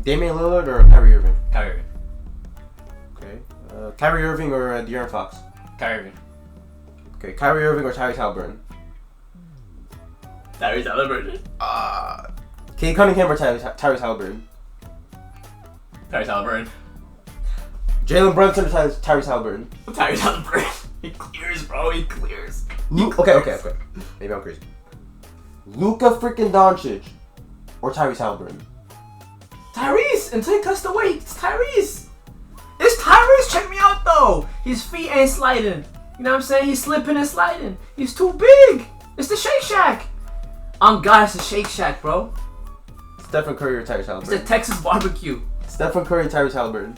Damian Lillard or Kyrie Irving? Kyrie Irving. Okay. Kyrie Irving or De'Aaron Fox? Kyrie Irving. Okay. Kyrie Irving or Tyrese Haliburton? Tyrese Haliburton. Kate Cunningham or Tyrese Haliburton? Tyrese Haliburton. Jalen Brunson or Tyrese Haliburton? Tyrese Haliburton. He clears, bro. He clears. Okay. Maybe I'm crazy. Luka freaking Doncic or Tyrese Haliburton? Tyrese, until he cuts the weight. It's Tyrese. It's Tyrese. Check me out, though. His feet ain't sliding. You know what I'm saying? He's slipping and sliding. He's too big. It's the Shake Shack. God, it's the Shake Shack, bro. Stephen Curry or Tyrese Haliburton? It's the Texas barbecue. Stephen Curry, Tyrese Haliburton.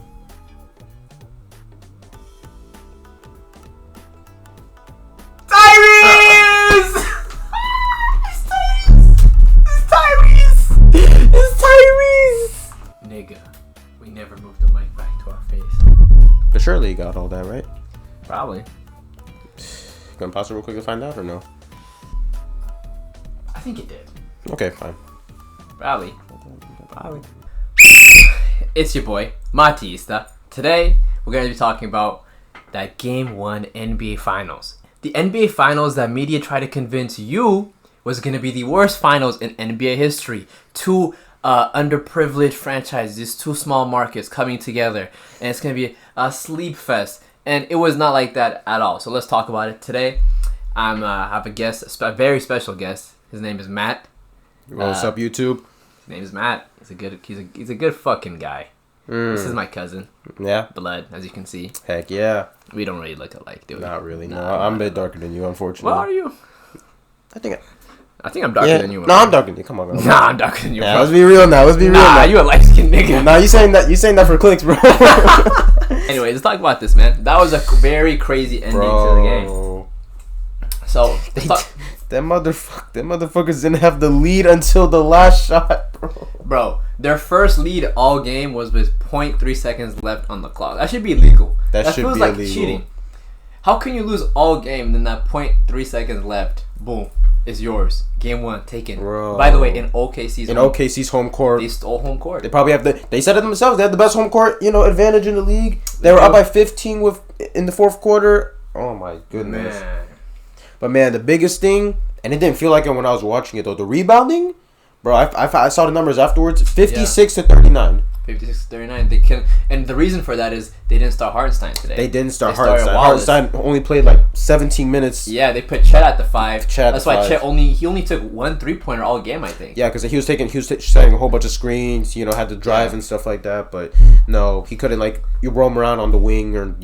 Tyrese! It's Tyrese! Nigga, we never moved the mic back to our face. But surely you got all that, right? Probably. Gonna pause it real quick to find out or no? I think it did. Okay, fine. Probably. It's your boy, Matista. Today, we're going to be talking about that Game 1 NBA Finals. The NBA Finals that media tried to convince you was going to be the worst finals in NBA history. Two underprivileged franchises, two small markets coming together. And it's going to be a sleep fest. And it was not like that at all. So let's talk about it today. I have a guest, a very special guest. His name is Matt. What's up, YouTube? His name is Matt. He's a good fucking guy. This is my cousin. Yeah. Blood, as you can see. Heck yeah. We don't really look alike, do we? Not really. No, I'm a bit darker than you, unfortunately. What are you? I think I'm darker than you. No, I'm darker than you. Come on, bro. Nah, I'm darker than you. Yeah, bro. let's be real now. Nah, you a light skinned nigga. Nah, you saying that for clicks, bro. Anyway, let's talk about this, man. That was a very crazy ending to the game. So, them motherfuckers didn't have the lead until the last shot, bro. Bro, their first lead all game was with 0.3 seconds left on the clock. That should be illegal. That should feels be like illegal. Cheating. How can you lose all game and then that 0.3 seconds left, boom, is yours. Game 1 taken. Bro. By the way, in OKC's home court, they stole home court. They probably have they said it themselves. They had the best home court, advantage in the league. They were up by 15 in the fourth quarter. Oh my goodness. Man. But man, the biggest thing, and it didn't feel like it when I was watching it though, the rebounding, bro. I saw the numbers afterwards. 56 to 39. 56 to 39. They can, and the reason for that is they didn't start Hartenstein today. They didn't start Hartenstein. Hartenstein only played like 17 minutes. Yeah, they put Chet at the 5. That's why 5. Chet only took 1 3-pointer all game, I think. Yeah, because he was setting a whole bunch of screens. Had to drive and stuff like that. But no, he couldn't you roam around on the wing or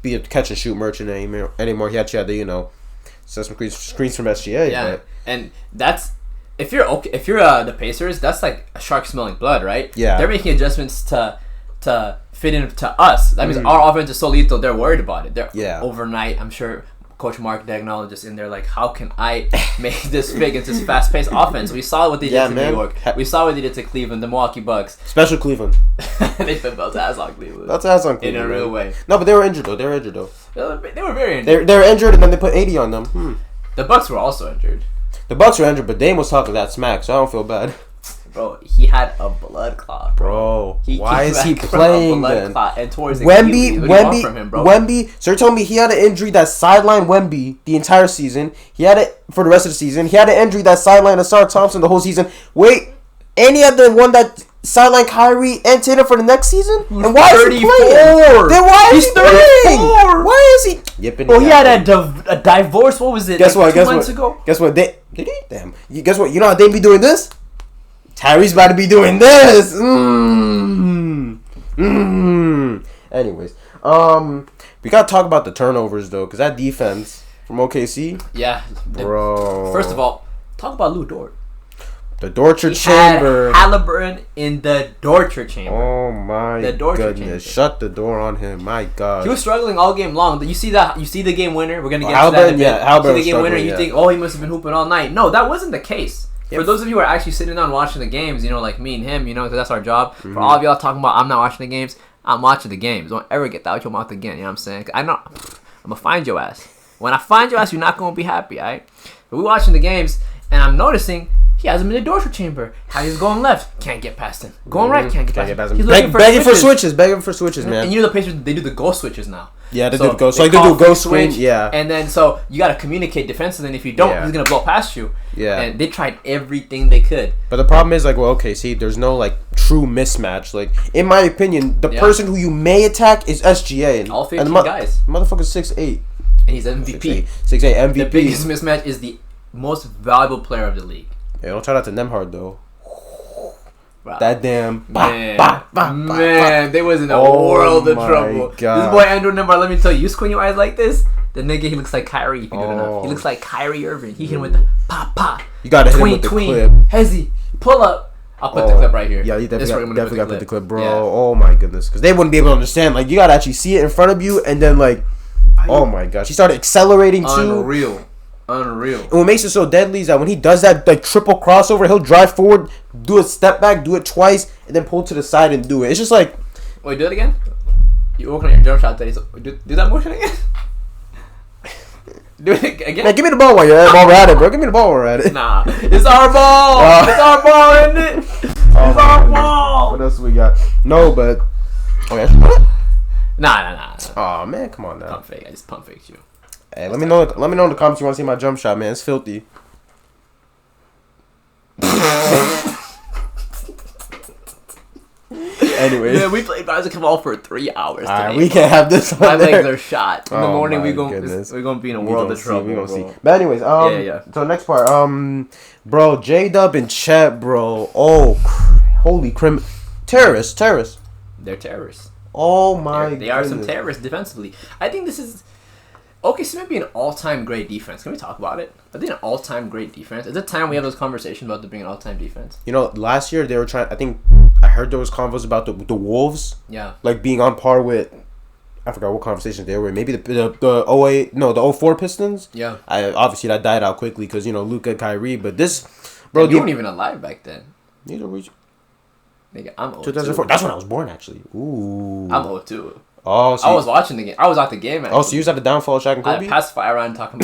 be a catch and shoot merchant anymore. He actually had to set some screens from SGA. Yeah, but and that's. If you're the Pacers, that's like a shark smelling blood, right? Yeah. They're making adjustments to fit into us. That means our offense is so lethal. They're worried about it. Overnight. I'm sure Coach Mark Dagnall just in there like, how can I make this big into this fast paced offense? We saw what they did to New York. We saw what they did to Cleveland, the Milwaukee Bucks. Special Cleveland. They put belt ass on Cleveland. Belt ass on Cleveland in a real way. No, but they were injured though. They were very injured. They were injured, and then they put 80 on them. The Bucks were also injured. The Bucks were injured, but Dame was talking that smack, so I don't feel bad. Bro, he had a blood clot, bro. Why is he playing then? And towards Wemby. So you're telling me he had an injury that sidelined Wemby the entire season. He had it for the rest of the season. He had an injury that sidelined Asar Thompson the whole season. Wait, and he had the one that sidelined Kyrie and Tatum for the next season? And why is he playing? Then why is he playing? Why is he yipping? Well, he had a divorce. What was it? Guess what? 2 months ago? Guess what? Damn. Guess what? You know how they be doing this? Tyrese about to be doing this. Anyways, we gotta talk about the turnovers though, cause that defense from OKC. Yeah, bro. First of all, talk about Lou Dort. The torture chamber. Haliburton in the torture chamber. Oh my goodness! Shut the door on him. My God. He was struggling all game long. You see the game winner. We're gonna get to that. Haliburton. You see the game winner. You think, oh, he must have been hooping all night. No, that wasn't the case. Yep. For those of you who are actually sitting down watching the games, like me and him, because that's our job. Mm-hmm. For all of y'all talking about I'm not watching the games, I'm watching the games. Don't ever get that out your mouth again. You know what I'm saying? I'm gonna find your ass. When I find your ass, you're not gonna be happy. Alright? But we're watching the games, and I'm noticing He has him in the torture chamber. How he's going left, can't get past him. Going right, can't get past him. He's begging for switches, man. And you know the Pacers, they do the ghost switches now. Yeah, they do the ghost. So they do a ghost switch. Yeah. And then so you gotta communicate defensively. And if you don't, he's gonna blow past you. Yeah. And they tried everything they could. But the problem is, like, well, okay, see, there's no like true mismatch. Like, in my opinion, the person who you may attack is SGA. And all 15 guys. Motherfucker's 6'8". And he's MVP. 6'8", MVP. The biggest mismatch is the most valuable player of the league. Yeah, don't try that to Nemhard though. Wow. That damn man, they was in a world of trouble. God. This boy Andrew Nemhard, let me tell you, you squint your eyes like this, the nigga, he looks like Kyrie. If you don't know, he looks like Kyrie Irving. He hit him with the pop. You gotta hit him with the clip. Hezzy, pull up. I'll put the clip right here. Yeah, you definitely got to put the clip, bro. Yeah. Oh my goodness, because they wouldn't be able to understand. Like, you gotta actually see it in front of you, and then like, oh my gosh, he started accelerating too. Unreal. And what makes it so deadly is that when he does that like triple crossover, he'll drive forward, do a step back, do it twice, and then pull to the side and do it. It's just like, wait, do it again. You working on your jump shot today, so do that motion again. Do it again. Man, give me the ball while you're at it, bro. Give me the ball while we're at it. Nah, it's our ball. It's our ball, isn't it? It's our ball. What else we got? No, but Nah. Oh man, come on now. Pump fake. I just pump faked you. Hey, let me know in the comments you want to see my jump shot, man. It's filthy. Anyway, yeah, we played basketball for 3 hours today. Alright, we can't have this. My legs are shot. In the morning, we're gonna be in a world of trouble. We're gonna see. But anyways, yeah. So next part, bro, J-Dub and Chet, bro. Oh, holy terrorists. They're terrorists. Oh my. They are some terrorists defensively. I think this is. Okay, so maybe an all-time great defense. Can we talk about it? I think an all-time great defense. Is it time we have those conversations about there being an all-time defense? You know, last year they were trying. I think I heard there was convos about the Wolves. Yeah. Like being on par with. I forgot what conversations they were. Maybe the 08, no, the 04 Pistons. Yeah. Obviously that died out quickly because Luka, Kyrie. But this, bro, you weren't even alive back then. Neither were you. Nigga, I'm 02. 2004. That's when I was born, actually. Ooh. I'm 02. Oh, so I was watching the game. I was at the game. Actually. Oh, so you was at the downfall of Shaq and Kobe? I pacify around talking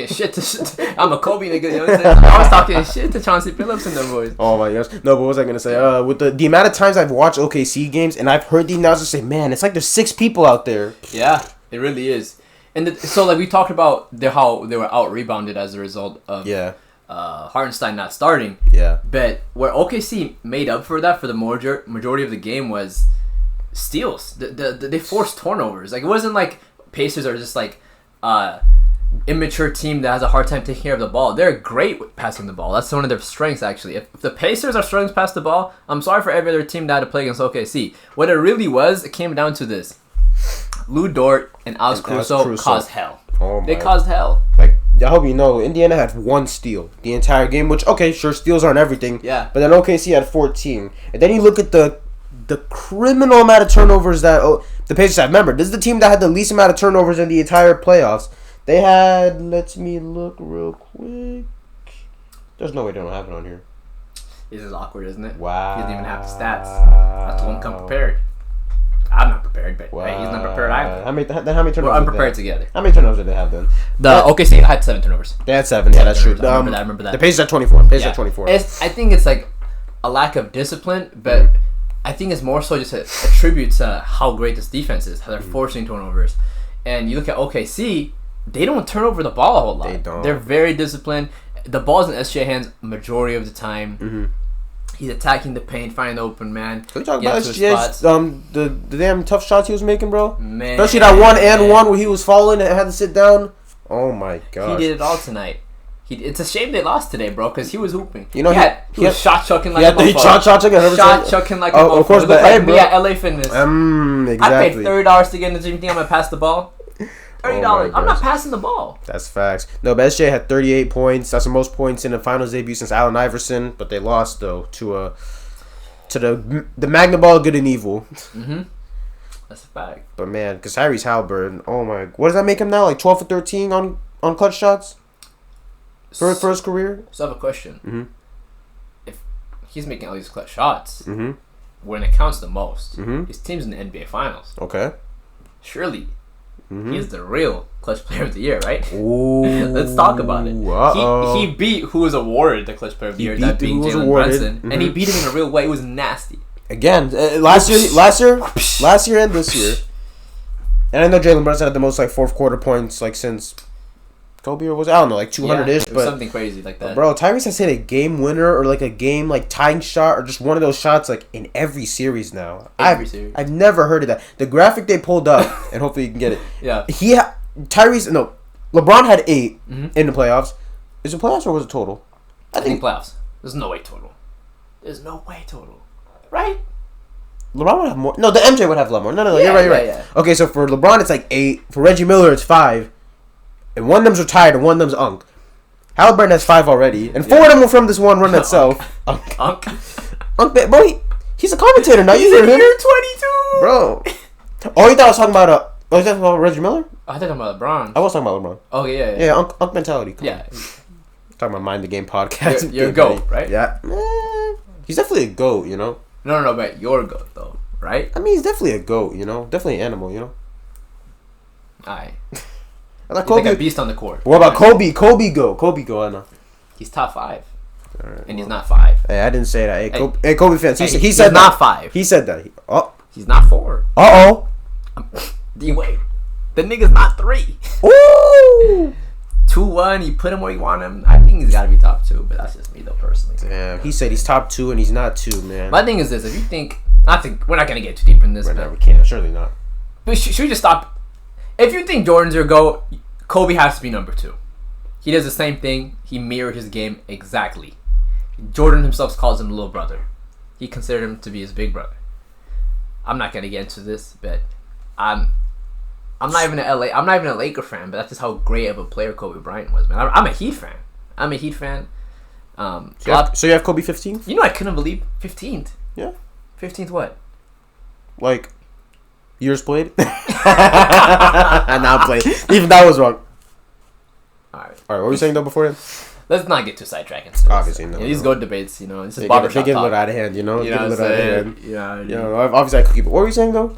shit to. I'm a Kobe nigga. You know what I'm saying? I was talking shit to Chauncey Billups and them boys. Oh my gosh. No, but what was I gonna say? With the amount of times I've watched OKC games and I've heard the announcers say, "Man, it's like there's 6 people out there." Yeah, it really is. And so like we talked about how they were out rebounded as a result of Hartenstein not starting. Yeah. But where OKC made up for that for the majority of the game was steals. They forced turnovers. Like, it wasn't like Pacers are just like immature team that has a hard time taking care of the ball. They're great with passing the ball. That's one of their strengths, actually. If the Pacers are struggling to pass the ball, I'm sorry for every other team that had to play against OKC. What it really was, it came down to this. Lou Dort and Alex Caruso caused hell. Oh my. They caused hell. Like, I hope you know, Indiana had 1 steal the entire game, which, okay, sure, steals aren't everything. Yeah. But then OKC had 14. And then you look at the criminal amount of turnovers that the Pacers have. Remember, this is the team that had the least amount of turnovers in the entire playoffs. They had, let me look real quick. There's no way they don't have it on here. This is awkward, isn't it? Wow. He doesn't even have the stats. I told him come prepared. I'm not prepared, but hey, he's not prepared either. How many turnovers? We're unprepared together. How many turnovers did they have then? OKC had 7 turnovers. They had 7. Yeah, that's true. I remember that. The Pacers at 24. At 24. I think it's like a lack of discipline, but I think it's more so just a tribute to how great this defense is, how they're forcing turnovers. And you look at OKC, they don't turn over the ball a whole lot. They don't. They're very disciplined. The ball's in SJ hands majority of the time. Mm-hmm. He's attacking the paint, finding the open man. Can we talk about SGA's the damn tough shots he was making, bro? Man. Especially that 1-and-1 where he was falling and had to sit down. Oh my god. He did it all tonight. It's a shame they lost today, bro, because he was hooping. You know, he was shot chucking like a motherfucker. Shot chucking like a motherfucker. Of course, but like hey, me at LA Fitness. Exactly. I paid $30 to get in the gym. You think I'm gonna pass the ball? $30. I'm not passing the ball. That's facts. No, but SJ had 38 points. That's the most points in the finals debut since Allen Iverson. But they lost though to the Magna Ball, good and evil. Mm-hmm. That's a fact. But man, because Tyrese Haliburton, oh my, what does that make him now? Like 12 for 13 on clutch shots for his career. So I have a question. Mm-hmm. If he's making all these clutch shots, mm-hmm. when it counts the most, mm-hmm. his team's in the NBA Finals. Okay. Surely, he is the real clutch player of the year, right? Ooh. Let's talk about it. He beat who was awarded the clutch player of the year, that being Jalen Brunson, and he beat him in a real way. It was nasty. Again, last year and this year. And I know Jalen Brunson had the most like fourth quarter points like since Kobe, or was it? I don't know, like 200-ish. But something crazy like that. Bro, Tyrese has hit a game winner or like a game like tying shot or just one of those shots like in every series now. I've never heard of that. The graphic they pulled up, and hopefully you can get it. Yeah. LeBron had 8 in the playoffs. Is it playoffs or was it total? I think playoffs. There's no way total. Right? LeBron would have more. No, the MJ would have a lot more. No, you're right. Yeah. Okay, so for LeBron it's like 8. For Reggie Miller it's 5. And one of them's retired and one of them's Unk. Haliburton has 5 already. And 4 of them were from this one run itself. Unk, bro, he's a commentator now. You hear him? Year 22. Bro. Oh, you thought I was talking about was that about Reggie Miller? I was talking about LeBron. I was talking about LeBron. Oh, yeah. Yeah, Unk mentality. Yeah. Talking about Mind the Game podcast. You're a GOAT, right? Yeah. He's definitely a GOAT, you know? No, but you're a GOAT, though, right? I mean, he's definitely a GOAT, you know? Definitely an animal, you know? Alright. I like Kobe. Like a beast on the court. What about Kobe? Kobe go, I know. He's top 5. Right, and he's not 5. Hey, I didn't say that. Hey, Kobe fans. He said not 5. He said that. He's not 4. Uh-oh. Wait. The nigga's not 3. Ooh. 2-1. You put him where you want him. I think he's got to be top 2, but that's just me, though, personally. Damn. He said he's top 2 and he's not 2, man. My thing is this. If you think... we're not going to get too deep in this. Right now, we can't. Surely not. But should we just stop... If you think Jordan's your GOAT, Kobe has to be number 2. He does the same thing. He mirrored his game exactly. Jordan himself calls him little brother. He considered him to be his big brother. I'm not gonna get into this, but I'm not even a Laker fan, but that's just how great of a player Kobe Bryant was, man. I'm a Heat fan. So you have Kobe 15th? You know, I couldn't believe 15th. Yeah. 15th what? Like years played? And now played. Even that was wrong. Alright, what were you saying though before him? Let's not get too sidetracked into this. Obviously, no. These GOAT debates, you know, this is barbershop talk. They get a little out of hand, you know? You know what I'm saying? Yeah. Obviously I could keep it. What were you saying though?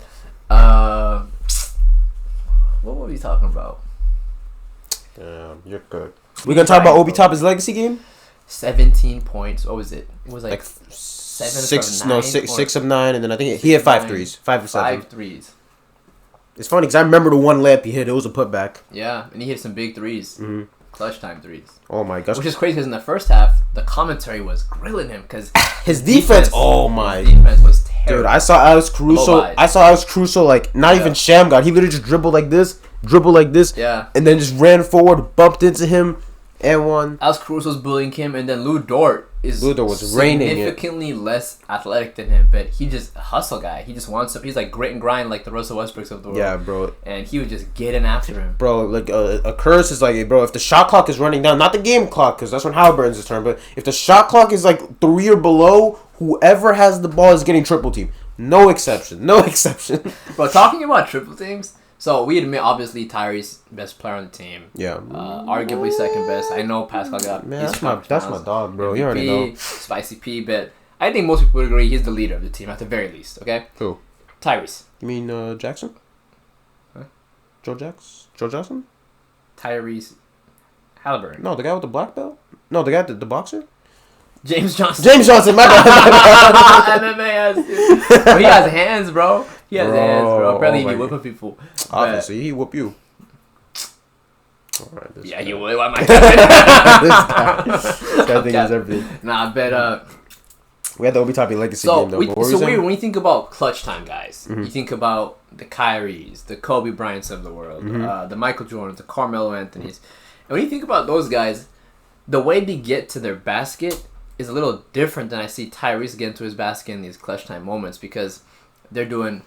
What were we talking about? Damn, you're good. We're going to talk about Obi Toppin's legacy game? 17 points. What was it? It was like 6 of 9, and then I think he had 5 threes. 5 of 7. 5 threes. It's funny because I remember the one layup he hit. It was a putback. Yeah, and he hit some big threes. Mm-hmm. Clutch time threes. Oh my gosh. Which is crazy because in the first half, the commentary was grilling him because his defense. Oh my. His defense was terrible. Dude, I saw Alex Caruso like not even sham God. He literally just dribbled like this. Yeah. And then just ran forward, bumped into him, and won. Alex Caruso's bullying him, and then Lou Dort was raining significantly less athletic than him, but he just a hustle guy. He just wants to. He's like grit and grind, like the Russell Westbrooks of the world. Yeah, bro. And he was just getting after him. Bro, like a curse is like, bro, if the shot clock is running down, not the game clock, because that's when Haliburton's his turn, but if the shot clock is like 3 or below, whoever has the ball is getting triple team. No exception. Bro, talking about triple teams. So we admit, obviously, Tyrese best player on the team. Yeah. Arguably second best. I know Pascal got. Man, that's my dog, bro. You already know. Spicy P, but I think most people would agree he's the leader of the team at the very least. Okay. Who? Tyrese. You mean Jackson? Huh? Joe Jackson? Tyrese Haliburton. No, the guy with the black belt. No, the guy the boxer. James Johnson. My bad. MMA has. Bro, he has hands, bro. He has hands, bro. Apparently, he whipping people. Obviously, he whoop you. Alright, yeah, he would. Why am I This guy thinks everything. Nah, but we had the Obi Toppin legacy game though. When you think about clutch time guys, you think about the Kyries, the Kobe Bryants of the world, the Michael Jordans, the Carmelo Anthonys, and when you think about those guys, the way they get to their basket is a little different than I see Tyrese get into his basket in these clutch time moments because they're doing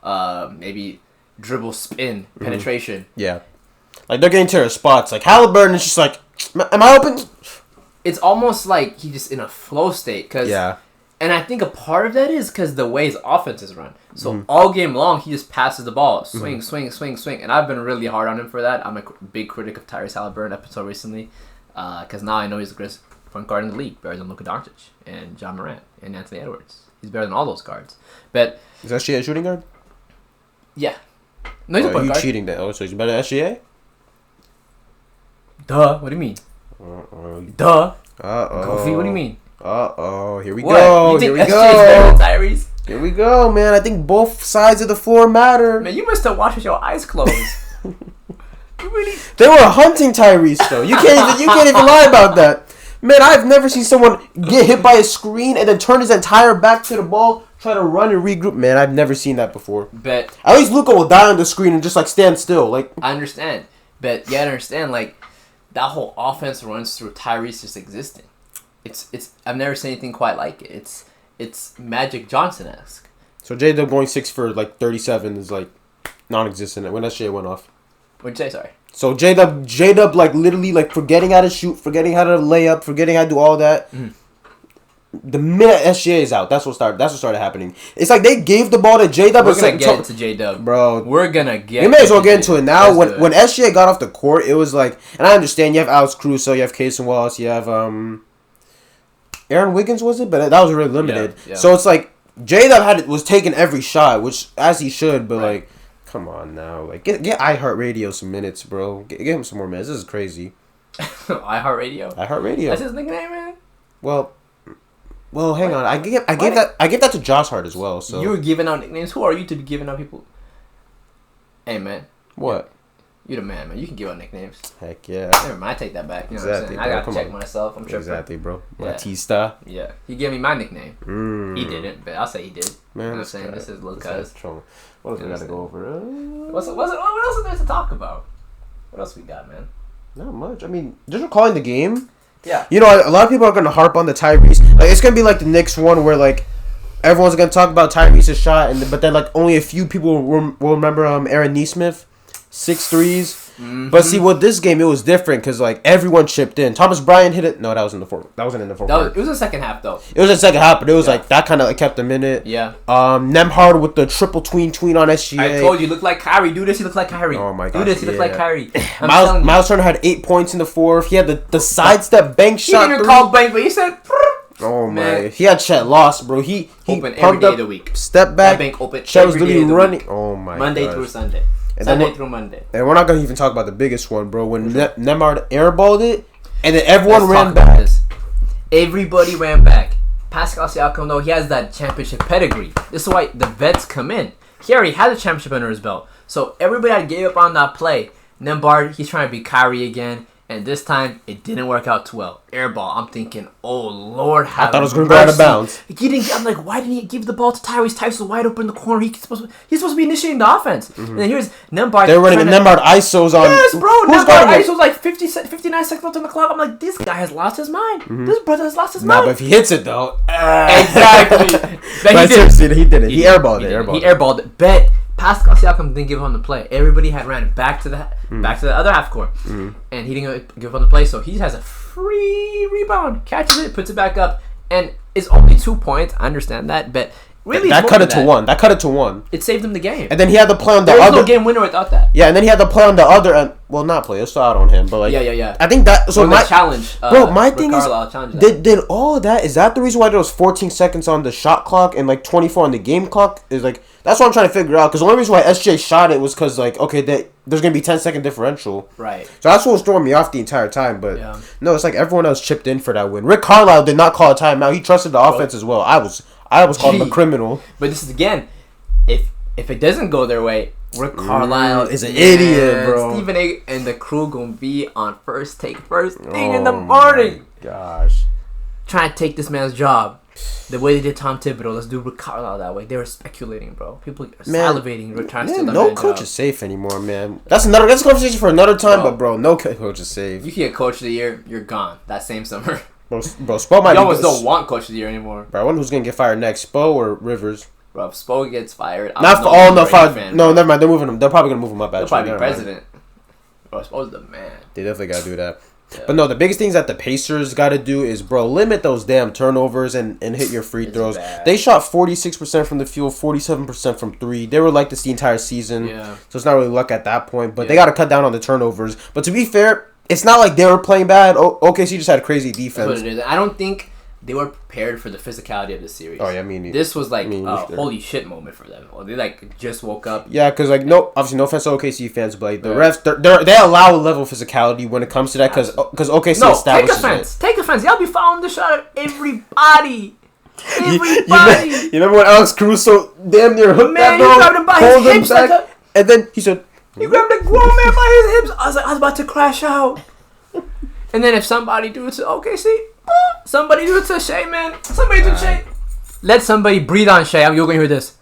maybe dribble, spin, penetration. Yeah. Like, they're getting to their spots. Like, Haliburton is just like, am I open? It's almost like he's just in a flow state. Yeah. And I think a part of that is because the way his offense is run. So all game long, he just passes the ball. Swing. And I've been really hard on him for that. I'm a big critic of Tyrese Haliburton up until recently. Because now I know he's the greatest point guard in the league. Better than Luka Doncic and John Morant and Anthony Edwards. He's better than all those guards. But is that shit a shooting guard? Yeah. No, he's a point guard. You cheating then? Oh, so he's better than SGA? Duh. What do you mean? Duh. Goofy. What do you mean? Here we What? go. You think Here we SGA's go. better than Tyrese? Here we go, man. I think both sides of the floor matter. Man, you must have watched with your eyes closed. You really? They were hunting Tyrese though. You can't even lie about that. Man, I've never seen someone get hit by a screen and then turn his entire back to the ball, try to run and regroup. Man, I've never seen that before. But at least Luka will die on the screen and just like stand still. Like I understand, but you gotta understand, like that whole offense runs through Tyrese just existing. It's I've never seen anything quite like it. It's Magic Johnson-esque. So J-Dub going 6 for like 37 is like non-existent when that shit went off. What'd you say? Sorry. So J-Dub like literally like forgetting how to shoot, forgetting how to lay up, forgetting how to do all that. Mm-hmm. The minute SGA is out, that's what started happening. It's like they gave the ball to J-Dub. We're gonna get into J-Dub, bro. We're gonna get. We may as well get into it now. When SGA got off the court, it was like, and I understand you have Alex Caruso, you have Casey Wallace, you have Aaron Wiggins, was it? But that was really limited. Yeah. So it's like J-Dub was taking every shot, which as he should, but like, come on now, like get iHeartRadio some minutes, bro. Get him some more minutes. This is crazy. iHeartRadio. That's his nickname, man. Well, hang on. I gave that to Josh Hart as well. So you were giving out nicknames. Who are you to be giving out people? Hey, man. What? You're the man, man. You can give out nicknames. Heck yeah. Never mind. I take that back. You know exactly, what I'm saying? I gotta check myself. I'm tripping. Exactly, bro. Yeah. Batista. Yeah. He gave me my nickname. He didn't, but I'll say he did. Man, you know what I'm saying? This is Lil Cuz. What else we gotta go over? What else is there to talk about? What else we got, man? Not much. I mean, just recalling the game. Yeah. You know, a lot of people are gonna harp on the Tyrese. Like, it's gonna be like the Knicks one where like everyone's gonna talk about Tyrese's shot, but then like only a few people will remember Aaron Nesmith, 6 threes. Mm-hmm. But see, with this game, it was different because like everyone chipped in. Thomas Bryant hit it. No, that was in the fourth. That wasn't in the fourth. It was the second half though. It was the second half, but it was like that kind of like kept them in it. Yeah. Nemhard with the triple tween on SGA. I told you, look like Kyrie. Do this, he looks like Kyrie. Oh my god. Do this, he looks like Kyrie. Miles Turner had 8 points in the fourth. He had the sidestep bank shot. He didn't even call bank, but he said. Oh my! He had Chet lost, bro. He open every day of the week. Step back. That bank open. Chet was literally running. Oh my! Monday through Sunday. Sunday through Monday. And we're not gonna even talk about the biggest one, bro. When Nemhard airballed it, and then everyone ran back. Everybody ran back. Pascal Siakam, though, he has that championship pedigree. This is why the vets come in. He already had a championship under his belt. So everybody that gave up on that play. Nemhard, he's trying to be Kyrie again. And this time, it didn't work out too well. Airball. I'm thinking, oh, Lord, have I thought it was going to go out of bounds. I'm like, why didn't he give the ball to Tyrese? Tyrese was wide open in the corner. He's supposed to be initiating the offense. Mm-hmm. And then here's Nemhard. They're running Nemhard ISOs on. Yes, bro. Nemhard ISOs like 59 seconds left on the clock. I'm like, this guy has lost his mind. Mm-hmm. This brother has lost his mind. But if he hits it, though. Exactly. But seriously, he did it. He airballed it. He airballed it. Bet Pascal Siakam didn't give him the play. Everybody had ran back to the other half court, and he didn't give him the play. So he has a free rebound, catches it, puts it back up, and it's only 2 points. I understand that, but really, that cut it to one. That cut it to one. It saved him the game. And then he had to play on the other. There was no game winner without that. Yeah, and then he had to play on the other end. Well, not play. It's still out on him, but like yeah. I think that so my challenge. Bro, my thing is, did all of that? Is that the reason why there was 14 seconds on the shot clock and like 24 on the game clock? Is like. That's what I'm trying to figure out. Because the only reason why SJ shot it was because, like, okay, there's going to be 10-second differential. Right. So that's what was throwing me off the entire time. But, no, it's like everyone else chipped in for that win. Rick Carlisle did not call a timeout. He trusted the offense as well. I was calling him a criminal. But this is, again, if it doesn't go their way, Rick Carlisle is an idiot, bro. Stephen A. and the crew going to be on first thing in the morning. Gosh. Trying to take this man's job. The way they did Tom Thibodeau, let's do Rick Carlisle that way. They were speculating, bro. People are salivating. Trying to steal no coach is safe anymore, man. That's a conversation for another time. But bro, no coach is safe. You can get coach of the year, you're gone that same summer. Bro, Spo might. You almost don't want coach of the year anymore. Bro, I wonder who's gonna get fired next, Spo or Rivers. Bro, if Spo gets fired, no, never mind. They're moving him. They're probably gonna move him up. They'll probably be president. Bro, Spo's the man. They definitely gotta do that. Yeah. But no, the biggest things that the Pacers got to do is, bro, limit those damn turnovers and hit your free throws. Bad. They shot 46% from the field, 47% from three. They were like this the entire season. Yeah. So it's not really luck at that point. But they got to cut down on the turnovers. But to be fair, it's not like they were playing bad. OKC just had crazy defense. That's what it is. I don't think they were prepared for the physicality of the series. Oh yeah, I mean this was like a holy shit moment for them. They like just woke up. Yeah, because like obviously no offense to OKC fans, but like the refs they allow a level of physicality when it comes to that because OKC establishes Take offense. Y'all be following the shot of everybody. You remember when Alex Caruso damn near hooked that bro? Man, you grabbed him by his hips back, and then he said, "You grabbed a grown man by his hips." I was about to crash out. And then if somebody do it to OKC, somebody do it to Shea, man. Somebody do it to Shea. Let somebody breathe on Shea. You're gonna hear this.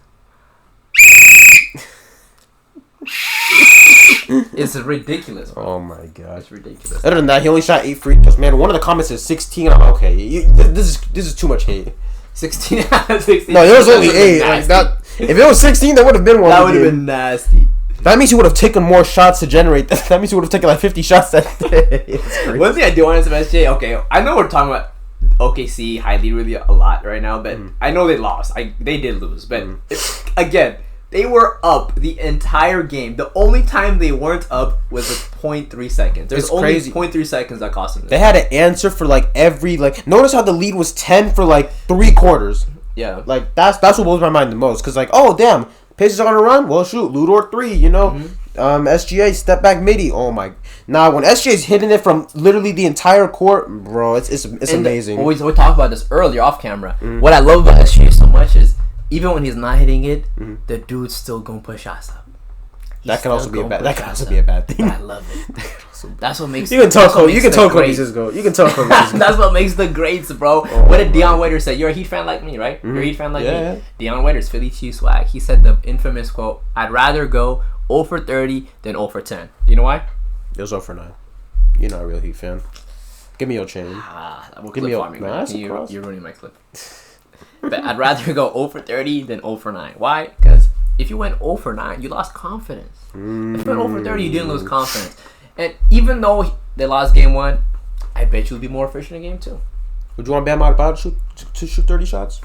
It's ridiculous, bro. Oh my gosh, it's ridiculous. Other than that, he only shot 8 free throws. Man, one of the comments is 16. I'm okay. This is too much hate. 16. 16. No, it was only 8. Like that. If it was 16, that would have been one. That would have been nasty. That means he would have taken more shots to generate that. That means he would have taken like 50 shots that day. One thing I do want to say about Shea, okay, I know we're talking about OKC highly really a lot right now, but I know they lost. They did lose, but again, they were up the entire game. The only time they weren't up was with 0.3 seconds. There's only 0.3 seconds that cost them. They had to answer for like every notice how the lead was 10 for like 3 quarters. Yeah, like that's what blows my mind the most because like damn. Pacers on a run? Well, shoot, Ludor 3, you know. SGA, step back midi. Oh, my. Nah, when SGA's hitting it from literally the entire court, bro, it's amazing. We talked about this earlier off camera. What I love about SGA so much is even when he's not hitting it, the dude's still going to put shots up. That can also be a bad thing. I love it. That's what makes you can tell Kobe Cisco. You can tell Kobe Cisco. That's what makes the greats, bro. What did Dion Waiters say? You're a Heat fan like me, right? You're a Heat fan like me. Dion Waiters, Philly Chiefs swag. He said the infamous quote, "I'd rather go 0 for 30 than 0 for 10." Do you know why? It was 0 for 9. You're not a real Heat fan. Give me your chain. Give me your. You're ruining my clip. But I'd rather go 0 for 30 than 0 for 9. Why? Because if you went 0 for 9, you lost confidence. If you went 0 for 30, you didn't lose confidence. And even though they lost game 1, I bet you'll be more efficient in game 2. Would you want Bam Adebayo to shoot 30 shots?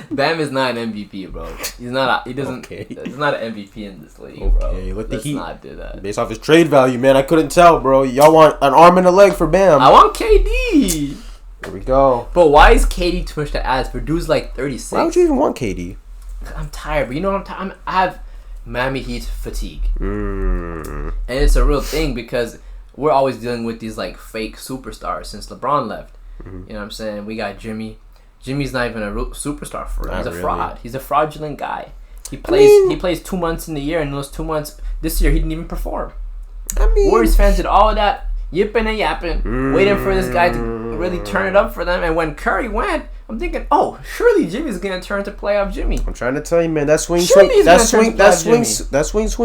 Bam is not an MVP, bro. He's not. He doesn't. Okay. He's not an MVP in this league, bro. Let's not do that. Based off his trade value, man, I couldn't tell, bro. Y'all want an arm and a leg for Bam? I want KD. There we go. But why is KD too much to ask for dudes like 36? Why would you even want KD? I'm tired, but you know what I have Miami Heat fatigue. And it's a real thing because we're always dealing with these like fake superstars since LeBron left. You know what I'm saying? We got Jimmy. Jimmy's not even a real superstar for him. He's a fraud. He's a fraudulent guy. He plays 2 months in the year, and those 2 months this year he didn't even perform. Warriors fans did all of that yipping and yapping, waiting for this guy to really turn it up for them. And when Curry went, I'm thinking, oh, surely Jimmy's gonna turn to playoff Jimmy. I'm trying to tell you, man, that swing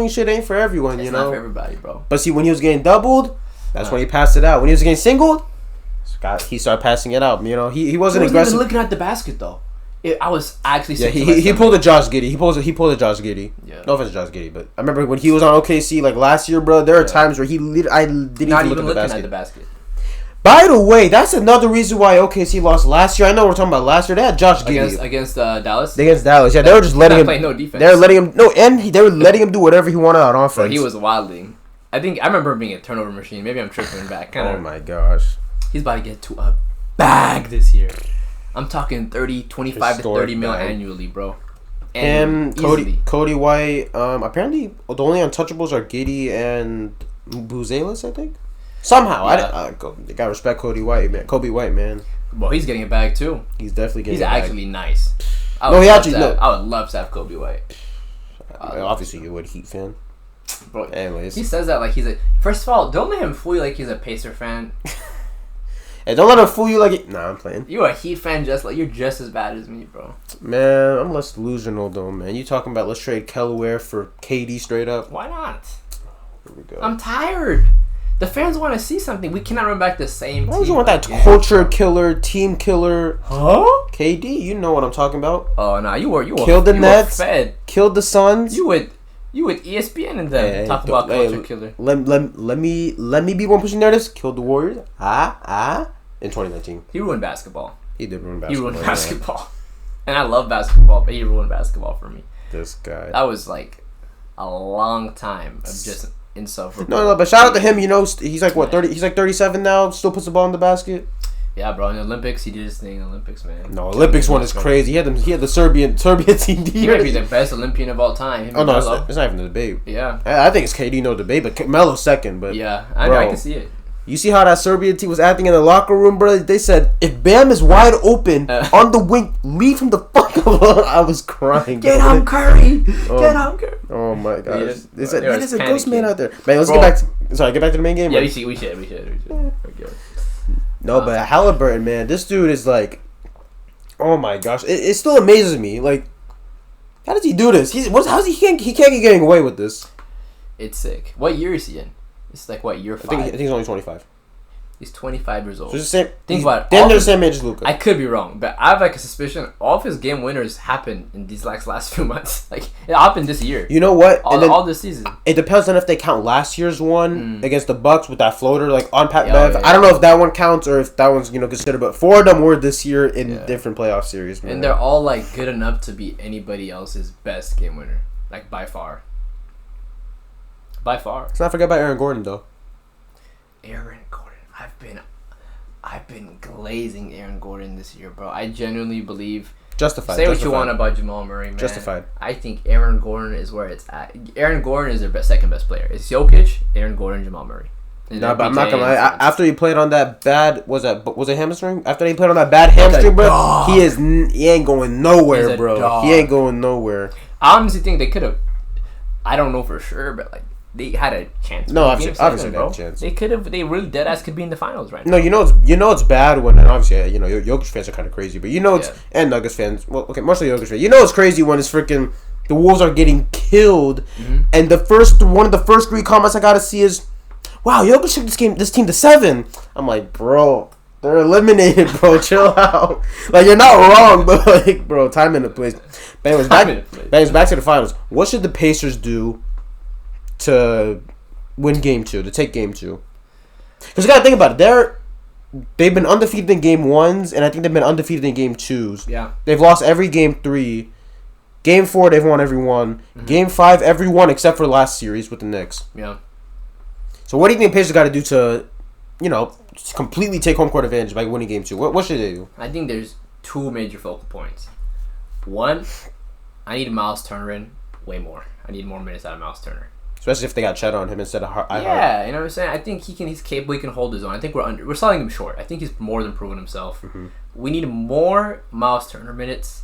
shit ain't for everyone. It's not for everybody, bro. But see, when he was getting doubled, that's when he passed it out. When he was getting singled, he started passing it out. You know, he wasn't aggressive. Even looking at the basket though. I was actually he pulled a Josh Giddey. He pulled a Josh Giddey. Yeah. No offense to Josh Giddey, but I remember when he was on OKC like last year, bro. There are times where I didn't even look at the basket. By the way, that's another reason why OKC lost last year. I know we're talking about last year. They had Josh Giddey against Dallas. Against Dallas, yeah. They were just letting him play no defense. They were letting him they were letting him do whatever he wanted on offense. Bro, he was wilding. I remember him being a turnover machine. Maybe I'm tripping back. Oh my gosh. He's about to get to a bag this year. I'm talking 25 to 30 mil annually, bro. And Cody White. Apparently, the only untouchables are Giddey and Buzelis, I think. Somehow, yeah. I gotta respect Cody White, man. Kobe White, man. Well, he's getting a bag too. He's definitely getting. He's a bag. Actually nice. I would love to have Kobe White. Obviously, you're a Heat fan. Bro, anyways, he says that like he's a. First of all, don't let him fool you like he's a Pacer fan. Hey, don't let him fool you like it. Nah, I'm playing. You're a Heat fan, you're just as bad as me, bro. Man, I'm less delusional though, man. You talking about let's trade Kelaware for KD straight up? Why not? Here we go. I'm tired. The fans want to see something. We cannot run back the same. Why would you want that culture killer, team killer? Huh? KD, you know what I'm talking about. Oh no, you were killed the Nets, killed the Suns. You with ESPN and them talking about culture killer. Let me be one pushing narratives. Killed the Warriors. In 2019. He ruined basketball. He did ruin basketball. And I love basketball, but he ruined basketball for me. This guy. That was like a long time of just insufferable. No, but shout out to him. You know, he's like what 30? He's like 37 now. Still puts the ball in the basket. Yeah, bro. In the Olympics, he did his thing. Olympics, man. No, Olympics one is crazy. He had the Serbian team. He might be the best Olympian of all time. Oh no, it's not even a debate. Yeah, I think it's KD, no debate, but Melo's second. But yeah, I can see it. You see how that Serbian team was acting in the locker room, bro? They said, if Bam is wide open on the wing, leave him the fuck alone. I was crying. Get him, Curry. Get him, Curry. Oh, my gosh. There's a ghost panicking. man out there. Man, let's get back to the main game. Yeah, we should. Okay. No, but Haliburton, man, this dude is like, oh, my gosh. It still amazes me. Like, how does he do this? He can't get getting away with this. It's sick. What year is he in? It's like what, year 5? I think he's only 25. He's 25 years old. So it's the same. Think about it. They're the same age as Luka. I could be wrong, but I have like a suspicion all of his game winners happened in these last few months. Like it happened this year. You know what? All this season. It depends on if they count last year's one against the Bucks with that floater, like on Pat Bev. Yeah. I don't know if that one counts or if that one's considered, but 4 of them were this year in different playoff series. Man. And they're all like good enough to be anybody else's best game winner, like by far. By far. Let's not forget about Aaron Gordon though. Aaron Gordon. I've been glazing Aaron Gordon this year, bro. I genuinely believe. Justified. Say what you want about Jamal Murray, man. Justified. I think Aaron Gordon is where it's at. Aaron Gordon is their second best player. It's Jokic, Aaron Gordon, Jamal Murray. No, but I'm not gonna lie. After he played on that bad, was it hamstring? After he played on that bad hamstring, bro, he ain't going nowhere, bro. Dog. He ain't going nowhere. I honestly think they could have. I don't know for sure, but like. They had a chance. No, obviously they had a chance. They could have. They really dead ass could be in the finals right now. No, it's bad when, and obviously Jokic fans are kind of crazy, but it's and Nuggets fans. Well, okay, mostly Jokic fans. It's crazy when it's freaking the Wolves are getting killed, and one of the first 3 comments I gotta see is, "Wow, Jokic took this team to 7." I'm like, bro, they're eliminated, bro. Chill out. Like you're not wrong, but like, bro, time and the place. Bang, back to the finals. What should the Pacers do to win game 2, to take game 2? Because you gotta think about it. They've been undefeated in game 1s, and I think they've been undefeated in game 2s. Yeah. They've lost every game 3. Game 4, they've won every one. Game 5, every one except for last series with the Knicks. Yeah. So what do you think the Pacers got to do to, completely take home court advantage by winning game 2? What should they do? I think there's 2 major focal points. One, I need Miles Turner in way more. I need more minutes out of Miles Turner. Especially if they got Chet on him instead of Yeah, you know what I'm saying? I think he's capable, he can hold his own. I think we're selling him short. I think he's more than proven himself. Mm-hmm. We need more Miles Turner minutes.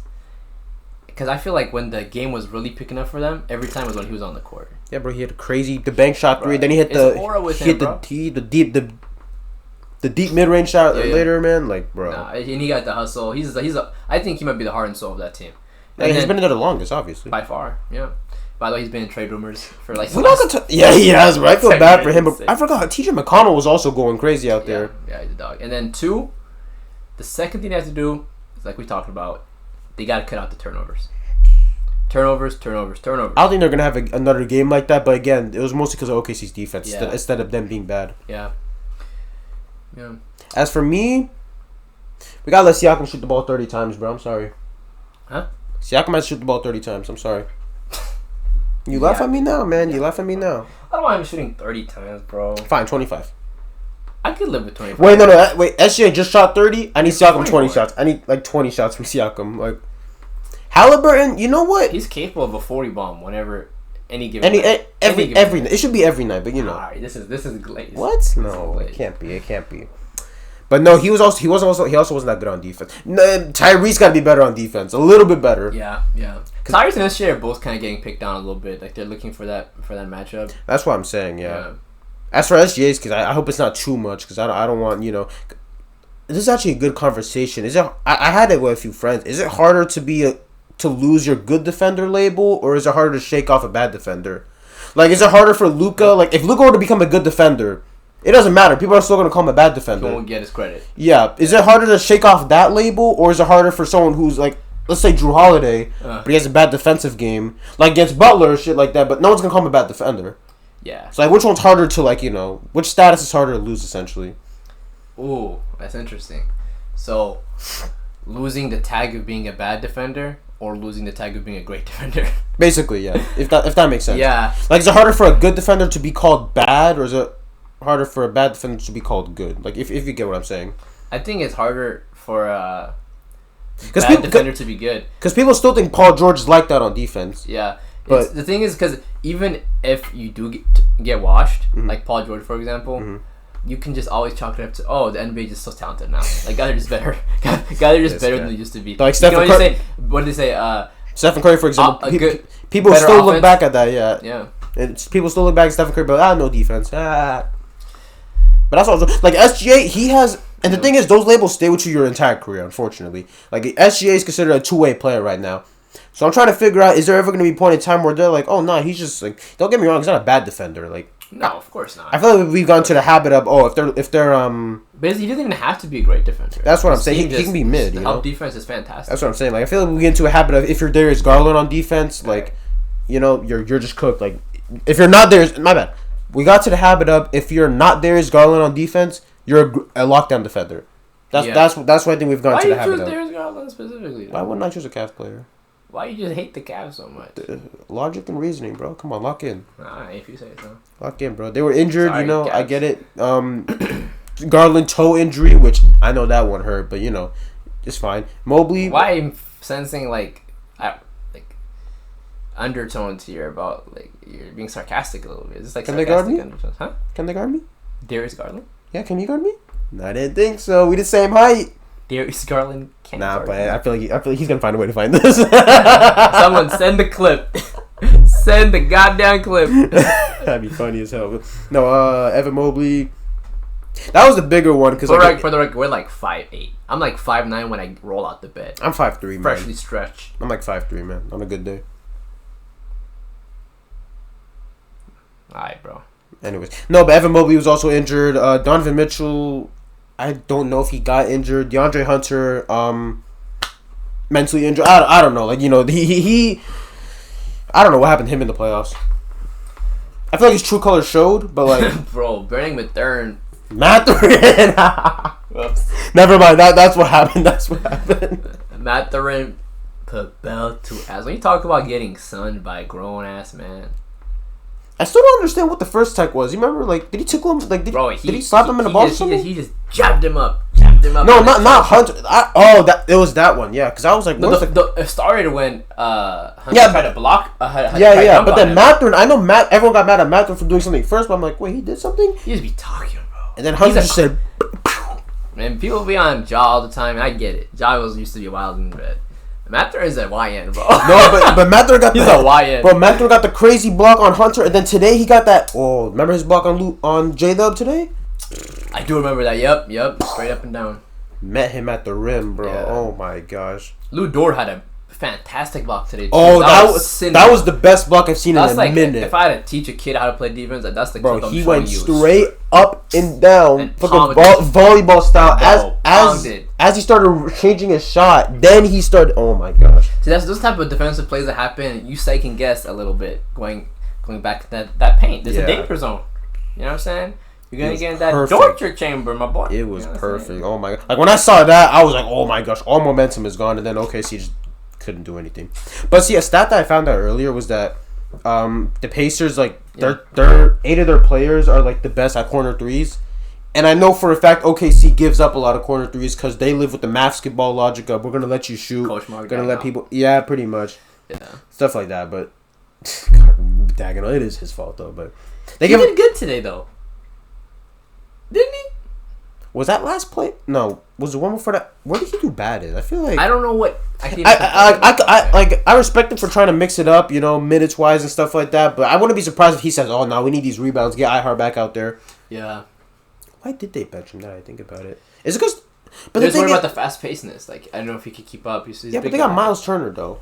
Because I feel like when the game was really picking up for them, every time was when he was on the court. Yeah, bro, he had the bank shot 3, then he hit the deep mid-range shot later, man. Like, bro. Nah, and he got the hustle. I think he might be the heart and soul of that team. Yeah, he's been in there the longest, obviously. By far, yeah. By the way, he's been in trade rumors for like. Yeah, he has. Right? I feel bad for him, but I forgot. TJ McConnell was also going crazy out there. Yeah, he's a dog. And then 2, the second thing they have to do is like we talked about. They got to cut out the turnovers. Turnovers. I don't think they're gonna have another game like that. But again, it was mostly because of OKC's defense instead of them being bad. Yeah. Yeah. As for me, we gotta let Siakam shoot the ball 30 times, bro. I'm sorry. Huh? Siakam has to shoot the ball 30 times. I'm sorry. You laugh at me now, man. You laugh at me now. I don't want him shooting 30 times, bro. Fine, 25. I could live with 25. Wait, no. SGA just shot 30. I need Siakam 20 shots. I need like 20 shots from Siakam. Like Haliburton, you know what? He's capable of a 40 bomb whenever any given night. Every night. It should be every night, but you know. Alright, this is glazed. What? No, it can't be. But no, he also wasn't that good on defense. No, Tyrese got to be better on defense, a little bit better. Yeah. Tyrese and SGA are both kind of getting picked down a little bit. Like they're looking for that matchup. That's what I'm saying. Yeah. As for SGA's, because I hope it's not too much, because I don't want This is actually a good conversation. I had it with a few friends. Is it harder to lose your good defender label, or is it harder to shake off a bad defender? Like, is it harder for Luka? Like, if Luka were to become a good defender, it doesn't matter. People are still going to call him a bad defender. He won't get his credit. Yeah. Is it harder to shake off that label, or is it harder for someone who's like, let's say Drew Holiday, but he has a bad defensive game, like against Butler, shit like that, but no one's going to call him a bad defender? Yeah. So, like, which one's harder to, which status is harder to lose, essentially? Ooh, that's interesting. So, losing the tag of being a bad defender or losing the tag of being a great defender. Basically, yeah. If that makes sense. Yeah. Like, is it harder for a good defender to be called bad, or is it harder for a bad defender to be called good? Like, if you get what I'm saying. I think it's harder for a bad defender to be good. Because people still think Paul George is like that on defense. Yeah. But the thing is, because even if you do get washed, like Paul George, for example, you can just always chalk it up to, the NBA is just so talented now. Like, guys are just better. Guys are just better than they used to be. Like Stephen Curry. What did they say? Stephen Curry, for example. People still offense. look back at that, yeah. Yeah. And people still look back at Stephen Curry, but no defense. But that's also, like, SGA, he has, and the thing is, those labels stay with you your entire career, unfortunately. Like, SGA is considered a two-way player right now. So I'm trying to figure out, is there ever going to be a point in time where they're like, oh, no, he's just, like, don't get me wrong, he's not a bad defender. Like, no, of course not. I feel like we've gone to the habit of, if they're basically, he doesn't even have to be a great defender. That's what I'm saying. He can be mid, you know? Help defense is fantastic. That's what I'm saying. Like, I feel like we get into a habit of, if you're Darius Garland on defense, like, you know, you're just cooked. Like, if you're not Darius, my bad. We got to the habit of, if you're not Darius Garland on defense, you're a lockdown defender. That's what I think we've gone to the habit of. Why do you choose Darius Garland specifically? Why wouldn't I choose a Cavs player? Why you just hate the Cavs so much? Logic and reasoning, bro. Come on, lock in. If you say so. Lock in, bro. They were injured, Sorry, you know. Cavs. I get it. Garland toe injury, which I know that one hurt, but you know, it's fine. Mobley. Why I'm sensing like undertones here about like you're being sarcastic a little bit. Is this like can they guard me? Undertones? Huh? Can they guard me? Darius Garland? Yeah, can you guard me? I didn't think so. We the same height. Darius Garland can't. Nah, but I feel like he's gonna find a way to find this. Someone send the clip. Send the goddamn clip. That'd be funny as hell. No, Evan Mobley. That was the bigger one because for the record, we're like 5'8". I'm like 5'9" when I roll out the bed. I'm 5'3", man. Freshly stretched. I'm like 5'3", man. On a good day. Alright, bro. Anyways, no, but Evan Mobley was also injured. Donovan Mitchell, I don't know if he got injured. DeAndre Hunter, mentally injured. I don't know. Like, you know, he I don't know what happened to him in the playoffs. I feel like his true colors showed, but like, bro, Burning Mathurin. Never mind. That's what happened. That's what happened. Mathurin put belt to ass. When you talk about getting sunned by a grown ass man. I still don't understand what the first tech was. You remember, like, did he tickle him? Like, did he slap him in the balls or something? He just jabbed him up. No, not Hunter. It was that one. Yeah, because I was like, it started when Hunter tried to block. But then Mathurin, I know everyone got mad at Mathurin for doing something first, but I'm like, wait, he did something? He just be talking, bro. And then Hunter just said, man, people be on Ja all the time, and I get it. Ja used to be wild in bed. Mathurin is a YN, bro. No, but Mathurin got he's a YN. Bro, Mathurin got the crazy block on Hunter, and then today he got that. Oh, remember his block on J-Dub today? I do remember that. Yep, straight up and down. Met him at the rim, bro. Yeah. Oh my gosh. Lou Dort had a fantastic block today. Too. Oh, that was the best block I've seen in a minute. If I had to teach a kid how to play defense, that's the bro. clip He went straight up and down, fucking volleyball style. As he started changing his shot, then he started. Oh my gosh. See, that's those type of defensive plays that happen. You second guess a little bit going back to that paint. There's a danger zone. You know what I'm saying? You're gonna get in that torture chamber, my boy. It was perfect. Oh my god! Like when I saw that, I was like, "Oh my gosh!" All momentum is gone, and then OKC just couldn't do anything. But see, a stat that I found out earlier was that the Pacers, like, their 8 of their players are like the best at corner threes, and I know for a fact OKC gives up a lot of corner threes because they live with the basketball logic of we're gonna let you shoot, gonna let people, pretty much, stuff like that. But Dagnall, it is his fault though. But he did good today though. Didn't he? Was that last play? No. Was the one before that? Where did he do bad in? I feel like I don't know what. I respect him for trying to mix it up, you know, minutes wise and stuff like that. But I wouldn't be surprised if he says, "Oh, now we need these rebounds. Get Ihart back out there." Yeah. Why did they bench him? Now I think about it. Is it because? But there's worry about the fast pacedness. Like I don't know if he could keep up. He's but they got Miles Turner though.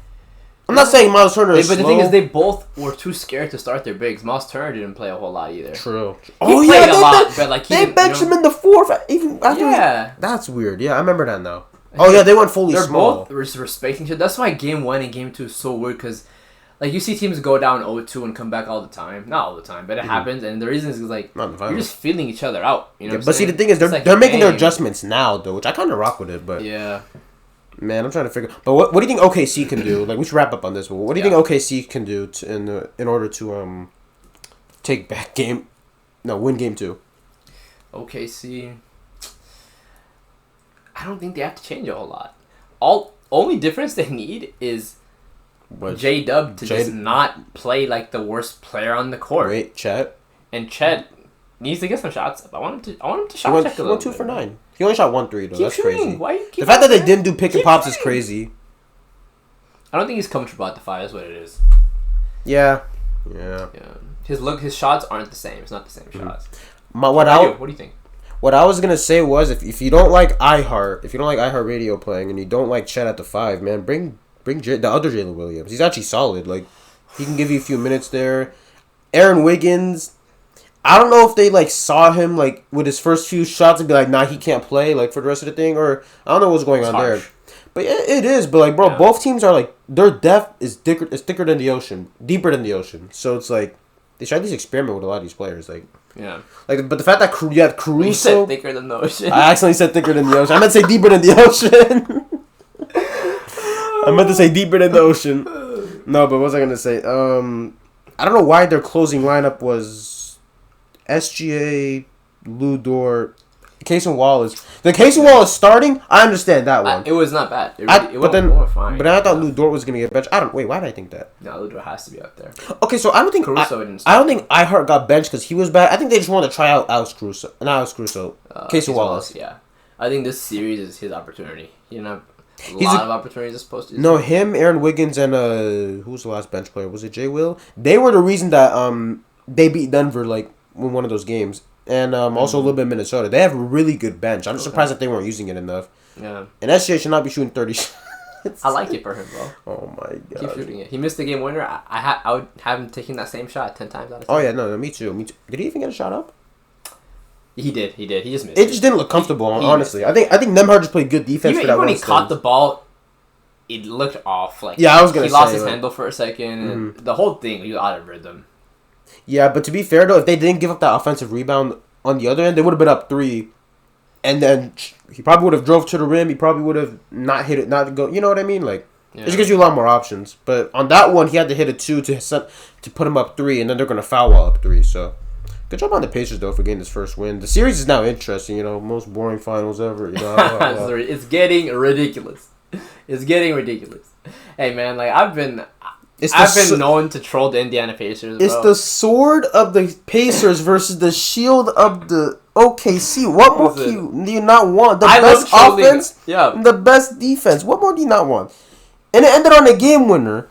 I'm not saying Miles Turner is slow. But the thing is, they both were too scared to start their bigs. Miles Turner didn't play a whole lot either. True. He played a lot, but like they benched him in the fourth. Even after that's weird. Yeah, I remember that now. They went fully small. They're both respecting each other. That's why Game 1 and Game 2 is so weird because, like, you see teams go down 0-2 and come back all the time. Not all the time, but it happens. And the reason is like you're just feeling each other out. You know. But see, the thing is, they're making their adjustments now, though, which I kind of rock with it. But Man, I'm trying to figure. But what do you think OKC can do? Like, we should wrap up on this. But what do you think OKC can do in order to take back win game 2? OKC. I don't think they have to change a whole lot. Only difference they need is J-Dub to just not play like the worst player on the court. Wait, Chet. And Chet needs to get some shots up. I want him to shot check a little bit. He went 2 for 9. He only shot 1 3 though. That's crazy. Why you keep the fact that they didn't do pick and pops is crazy. I don't think he's comfortable at the 5. Is what it is. Yeah. His shots aren't the same. It's not the same shots. What do you think? What I was gonna say was if you don't like iHeartRadio playing and you don't like Chet at the 5, man, bring the other Jalen Williams. He's actually solid. Like, he can give you a few minutes there. Aaron Wiggins. I don't know if they saw him with his first few shots and be like, nah, he can't play for the rest of the thing, or I don't know what's going on there. But it is. But both teams are their depth is thicker than the ocean, deeper than the ocean. So it's they should at least experiment with a lot of these players. Yeah. But the fact that you had Caruso, you said thicker than the ocean. I accidentally said thicker than the ocean. I meant to say deeper than the ocean. I meant to say deeper than the ocean. No, but what was I gonna say? I don't know why their closing lineup was SGA, Lou Dort, Casey Wallace. The Casey Wallace starting, I understand that one. It was not bad. It went fine. But I thought Lou Dort was gonna get benched. Why did I think that? No, Lou Dort has to be out there. Okay, so I don't think Caruso didn't start. I don't think iHeart got benched because he was bad. I think they just wanted to try out Casey Wallace. Yeah, I think this series is his opportunity. You know, a lot of opportunities is supposed to. No, him, Aaron Wiggins, and who was the last bench player? Was it Jay Will? They were the reason that they beat Denver in one of those games. And also a little bit of Minnesota. They have a really good bench. I'm just surprised that they weren't using it enough. Yeah. And SGA should not be shooting 30 shots. I like it for him, bro. Oh, my God. Keep shooting it. He missed the game winner. I would have him taking that same shot 10 times out of 10. Oh, yeah. No, me too. Did he even get a shot up? He did. He just missed it. It just didn't look comfortable, honestly. I think Nemhard just played good defense for that one. When he caught the ball, it looked off. Yeah, I was going to say. He lost his handle for a second. And the whole thing, he was out of rhythm. Yeah, but to be fair, though, if they didn't give up that offensive rebound on the other end, they would have been up 3. And then he probably would have drove to the rim. He probably would have not hit it, not go. You know what I mean? It just gives you a lot more options. But on that one, he had to hit a 2 to put him up 3, and then they're going to foul while up 3. So, good job on the Pacers, though, for getting this first win. The series is now interesting, most boring finals ever. It's getting ridiculous. Hey, man, I've been known to troll the Indiana Pacers, bro. It's the sword of the Pacers versus the shield of the OKC. What more do you not want? The best offense, the best defense. What more do you not want? And it ended on a game winner.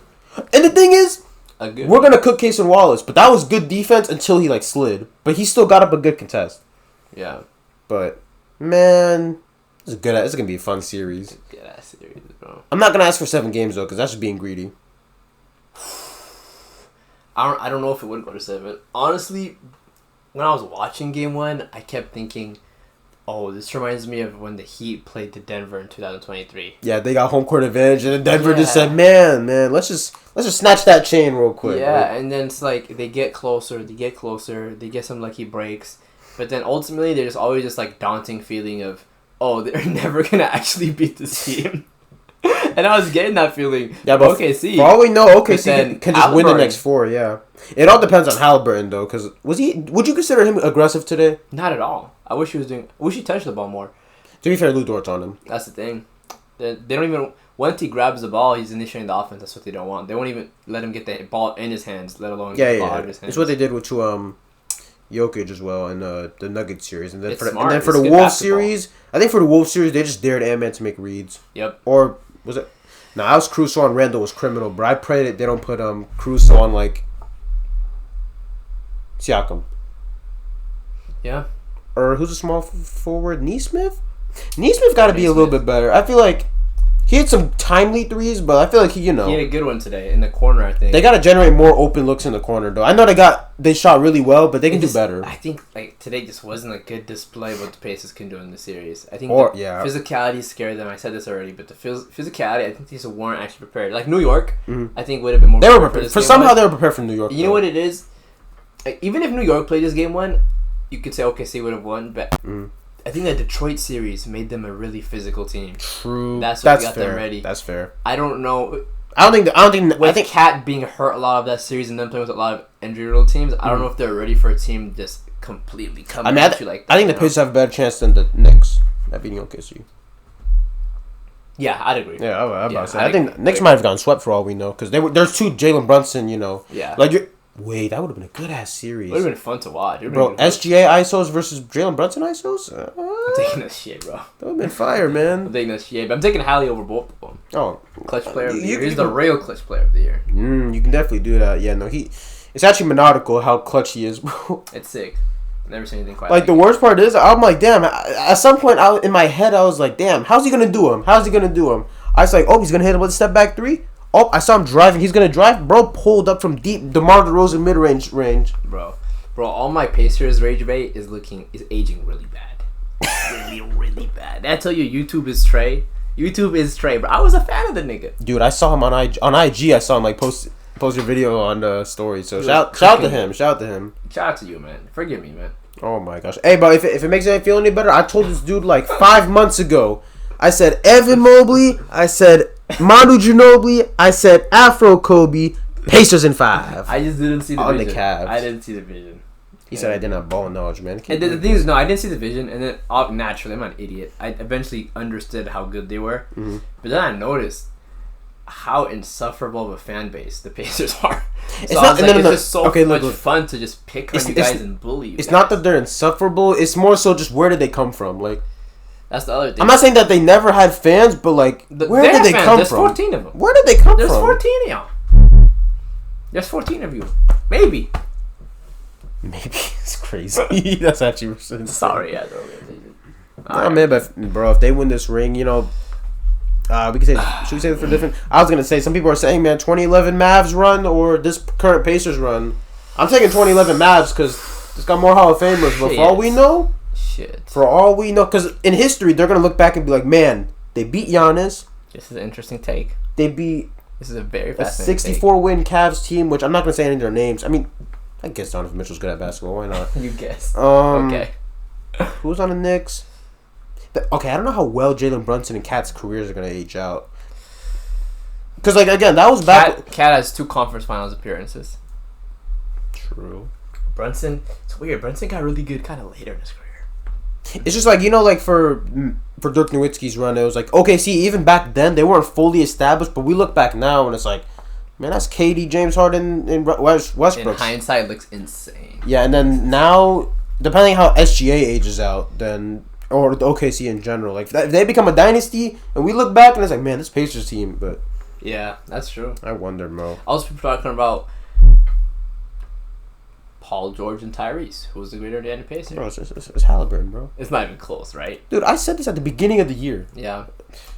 And the thing is, we're going to cook Casey Wallace, but that was good defense until he slid. But he still got up a good contest. Yeah. But, man, it's going to be a fun series. Good-ass series, bro. I'm not going to ask for 7 games, though, because that's just being greedy. I don't know if it would go to 7. Honestly, when I was watching Game 1, I kept thinking, oh, this reminds me of when the Heat played to Denver in 2023. Yeah, they got home court advantage, and then Denver just said, man, let's just snatch that chain real quick. Yeah, and then it's they get closer, they get some lucky breaks, but then ultimately there's always this daunting feeling of, oh, they're never going to actually beat this team. And I was getting that feeling. Yeah, but OKC. For all we know, OKC can just win the next 4. Yeah, it all depends on Haliburton though. Because would you consider him aggressive today? Not at all. I wish he touched the ball more. To be fair, Lou Dort's on him. That's the thing. They don't even. Once he grabs the ball, he's initiating the offense. That's what they don't want. They won't even let him get the ball in his hands, let alone get the ball out of his hands. It's what they did with Jokic as well in the Nuggets series, and then for the Wolves series, I think for the Wolves series they just dared Ant-Man to make reads. Yep. Or was it? No, I was Caruso on Randall was criminal, but I pray that they don't put Caruso on Siakam. Yeah. Or who's a small forward? Nesmith? Nesmith got to be a little bit better. I feel like he had some timely threes, but I feel like he had a good one today in the corner, I think. They got to generate more open looks in the corner, though. I know they shot really well, but they can do better. I think today just wasn't a good display of what the Pacers can do in the series. I think physicality scared them. I said this already, but the physicality, I think these weren't actually prepared. New York, I think would have been more. They were prepared. They were prepared for New York. You know what it is? Even if New York played this game 1, you could say OKC would have won, but I think that Detroit series made them a really physical team. True. That's what got them ready. That's fair. I don't know. I think Cat being hurt a lot of that series and then playing with a lot of injury-riddled teams, I don't know if they're ready for a team just completely coming at you like that. I think the Pacers have a better chance than the Knicks at beating OKC. Yeah, I'd agree. Yeah, I think the Knicks might have gotten swept for all we know because there's two Jalen Brunson, Yeah. Wait, that would have been a good ass series. It would have been fun to watch. Bro, SGA ISOs versus Jalen Brunson ISOs? I'm taking that shit, bro. That would have been fire, man. I'm taking that shit, but I'm taking Hallie over both of them. Oh. Clutch player of the year. He's the real clutch player of the year. You can definitely do that. Yeah, no, it's actually maniacal how clutch he is, bro. It's sick. Never seen anything quite like the worst part is, I'm like, damn, at some point in my head, I was like, damn, how's he going to do him? I was like, oh, he's going to hit him with a step back three? Oh, I saw him driving. He's gonna drive. Bro pulled up from deep. DeMar DeRozan mid-range range. Bro, all my Pacers rage bait is aging really bad. really bad. I tell you, YouTube is Trey. Bro. I was a fan of the nigga. Dude, I saw him on IG. I saw him like post your video on the story. So shout out to him. Shout out to you, man. Forgive me, man. Oh my gosh. Hey, bro, if it makes you feel any better, I told this dude like 5 months ago. I said Evan Mobley. I said Manu Ginobili. I said Afro Kobe. Pacers in 5. I just didn't see the vision. On the Cavs. I didn't see the vision. He said I didn't have ball knowledge, man. And the thing is, no, I didn't see the vision, and then naturally, I'm not an idiot. I eventually understood how good they were, but then I noticed how insufferable of a fan base the Pacers are. It's just so much fun to just pick on you guys and bully you. It's not that they're insufferable. It's more so just where did they come from, like. That's the other thing. I'm not saying that they never had fans, but like, where did they come from? There's 14 of them. Where did they come from? There's 14 of y'all. There's 14 of you. Maybe. It's crazy. That's actually insane. Sorry, yeah. Man, but bro, if they win this ring, we can say. Should we say it for different? I was gonna say some people are saying, man, 2011 Mavs run or this current Pacers run. I'm taking 2011 Mavs because it's got more Hall of Famers. But for all we know. For all we know, because in history they're gonna look back and be like, "Man, they beat Giannis." This is an interesting take. They beat. This is a very fascinating 64-win Cavs team, which I'm not gonna say any of their names. I mean, I guess Donovan Mitchell's good at basketball. Why not? You guess. Okay. Who's on the Knicks? Okay, I don't know how well Jalen Brunson and Cat's careers are gonna age out. Because again, that was back. Cat has 2 conference finals appearances. True. Brunson, it's weird. Brunson got really good kind of later in his career. It's just like, like for Dirk Nowitzki's run, it was like, okay, see, even back then, they weren't fully established, but we look back now, and it's like, man, that's KD, James Harden, and Westbrook. In hindsight, it looks insane. Yeah, and then now, depending how SGA ages out, then, or the OKC in general, like, if they become a dynasty, and we look back, and it's like, man, this Pacers team, but... Yeah, that's true. I wonder, bro. Also, people talking about Paul George and Tyrese. Who was the greater Indiana Pacer? Bro, it's Haliburton, bro. It's not even close, right? Dude, I said this at the beginning of the year. Yeah.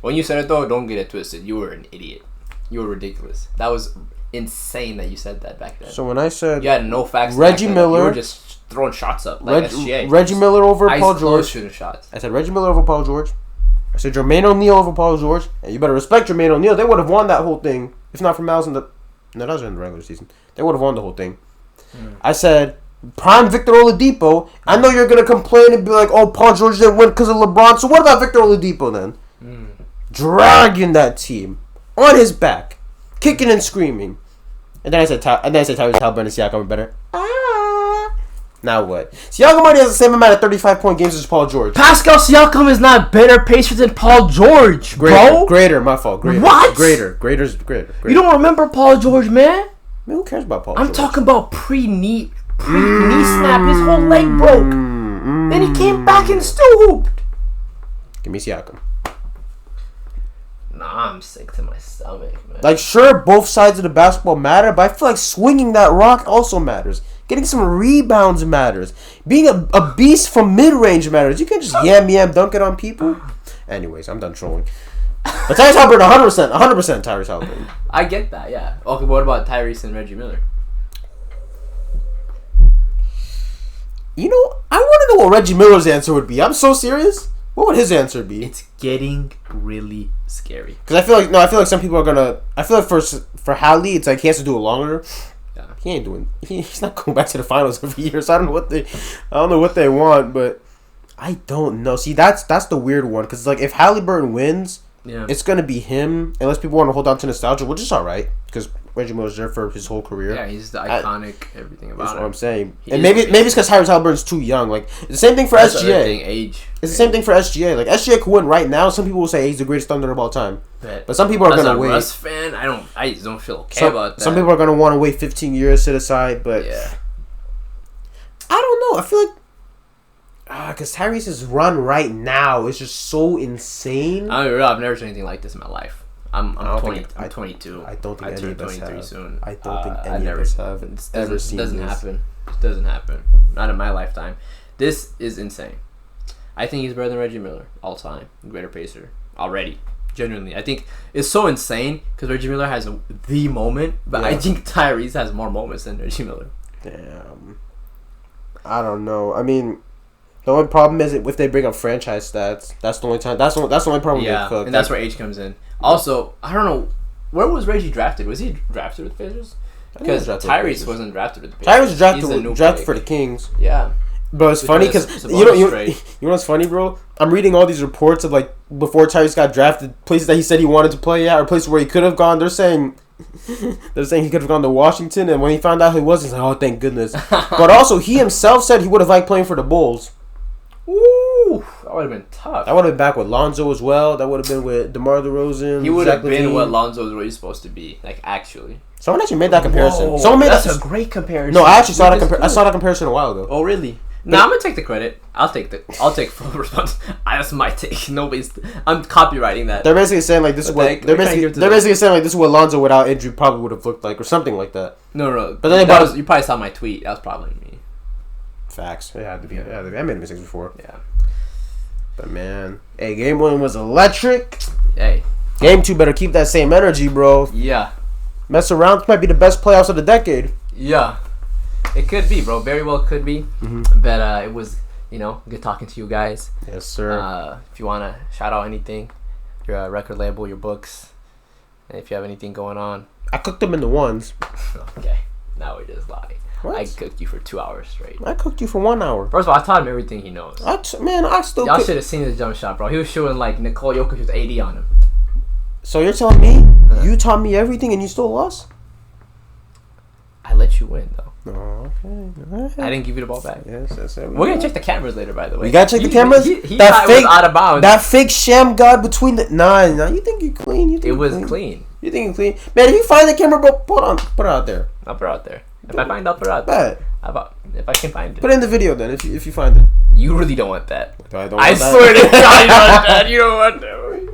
When you said it, though, don't get it twisted. You were an idiot. You were ridiculous. That was insane that you said that back then. So when I said... You had no facts. Reggie Miller... You were just throwing shots up. Like SGA. Reggie Miller over Paul George. Shooting shots. I said Reggie Miller over Paul George. I said Jermaine O'Neal over Paul George. And you better respect Jermaine O'Neal. They would have won that whole thing. If not for Miles in the... No, that was in the regular season. They would have won the whole thing. I said... Prime Victor Oladipo. I know you're gonna complain and be like, "Oh, Paul George didn't win because of LeBron." So what about Victor Oladipo then? Dragging that team on his back, kicking and screaming. And then I said, Tyrese Haliburton and Siakam are better. Now what? Siakam already has the same amount of 35-point games as Paul George. Pascal Siakam is not better pacer than Paul George, bro. Greater, my fault. Greater. What? Greater's. You don't remember Paul George, man? Man, who cares about Paul George? I'm talking about pre-knee snap. His whole leg broke. Then he came back and still hooped. Give me Siakam. Nah, I'm sick to my stomach, man. Like, sure, both sides of the basketball matter, but I feel like swinging that rock also matters. Getting some rebounds matters. Being a beast from mid-range matters. You can't just yam dunk it on people. Anyways, I'm done trolling. But Tyrese Haliburton, 100% Tyrese Haliburton. I get that, yeah. Okay, what about Tyrese and Reggie Miller? I want to know what Reggie Miller's answer would be. I'm so serious. What would his answer be? It's getting really scary. Because I feel like some people are gonna. I feel like for Hallie, it's like he has to do it longer. Yeah. He ain't doing. He's not going back to the finals every year. So I don't know what they want, but I don't know. See, that's the weird one because like if Haliburton wins, it's gonna be him unless people want to hold on to nostalgia, which is all right because Reggie Miller's there for his whole career. Yeah, he's the iconic everything about that's it. That's what I'm saying. And maybe it's because Tyrese Haliburton's too young. Like it's the same thing for SGA. Age. It's the same thing for SGA. Like SGA could win right now. Some people will say he's the greatest Thunder of all time. But some people are gonna wait. As a Russ fan, I just don't feel okay about that. Some people are gonna want to wait 15 years, sit aside. But I don't know. I feel like because Tyrese's run right now is just so insane. I mean, I've never seen anything like this in my life. I'm 22. I don't think any of us have. Soon. I don't think any of us have ever seen this. It doesn't happen. Not in my lifetime. This is insane. I think he's better than Reggie Miller all time. Greater pacer already. Genuinely, I think it's so insane because Reggie Miller has the moment, but I think Tyrese has more moments than Reggie Miller. Damn. I don't know. I mean, the only problem is if they bring up franchise stats. That's the only time. That's the only problem. Yeah, and that's where age comes in. Also, I don't know, where was Reggie drafted? Was he drafted with the Pacers? Because Tyrese wasn't drafted with the Pacers. Tyrese was drafted for the Kings. Yeah. But it's funny because you know what's funny, bro? I'm reading all these reports of like before Tyrese got drafted, places that he said he wanted to play at, or places where he could have gone. They're saying he could have gone to Washington, and when he found out who he was, he's like, oh, thank goodness. But also, he himself said he would have liked playing for the Bulls. Ooh, that would have been tough. That would have been back with Lonzo as well. That would have been with DeMar DeRozan. He would have been what Lonzo was really supposed to be, like actually. Someone actually made that comparison. That's a great comparison. No, I actually saw that. I saw that comparison a while ago. Oh, really? No, I'm gonna take the credit. I'll take full response. That's my take. I'm copywriting that. They're basically saying like this is what they're basically saying like this is what Lonzo without injury probably would have looked like or something like that. No. But then you probably saw my tweet. That was probably me. Facts. It had to be. I made mistakes before. Yeah. But man, hey, game 1 was electric. Hey. Game 2 better keep that same energy, bro. Yeah. Mess around. This might be the best playoffs of the decade. Yeah. It could be, bro. Very well could be. Mm-hmm. But it was, good talking to you guys. Yes, sir. If you want to shout out anything, your record label, your books, and if you have anything going on. I cooked them in the ones. Okay. Now we just lie. What? I cooked you for 2 hours straight. I cooked you for 1 hour. First of all, I taught him everything he knows. I still. Y'all should have seen his jump shot, bro. He was shooting like Nikola Jokic with 80 on him. So you're telling me you taught me everything and you still lost? I let you win, though. Oh, okay. I didn't give you the ball back. Yes, that's it. We're gonna check the cameras later, by the way. We gotta check the cameras. He that fake was out of bounds. That fake sham god between the nah. You think you're clean? It was clean. You think you're clean, man? If you find the camera, bro, put it out there. I'll put it out there. If I find, I'll put it out there. If I can find it. Put it in the video then. If you find it. You really don't want that. I swear to God, you don't want that. You don't want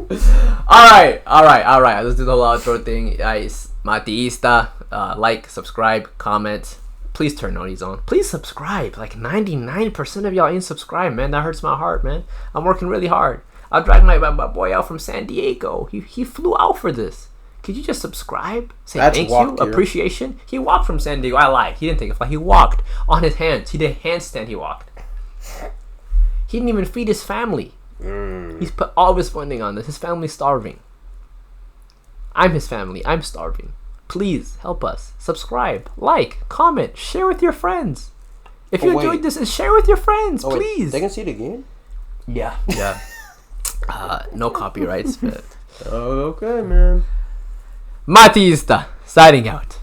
that. All right. Let's do the whole outro thing, guys. Matista, like, subscribe, comment. Please turn notifications on. Please subscribe. Like 99% of y'all ain't subscribed, man. That hurts my heart, man. I'm working really hard. I dragged my boy out from San Diego. He flew out for this. Could you just subscribe? Say thank you, appreciation. He walked from San Diego. I lied. He didn't take a flight. He walked on his hands. He did a handstand. He walked. He didn't even feed his family. He's put all of his funding on this. His family's starving. I'm his family. I'm starving. Please help us. Subscribe, like, comment, share with your friends. If you enjoyed this, share with your friends, please. Wait. They can see it again? Yeah. No copyrights, but. Oh, okay, man. Matista, signing out.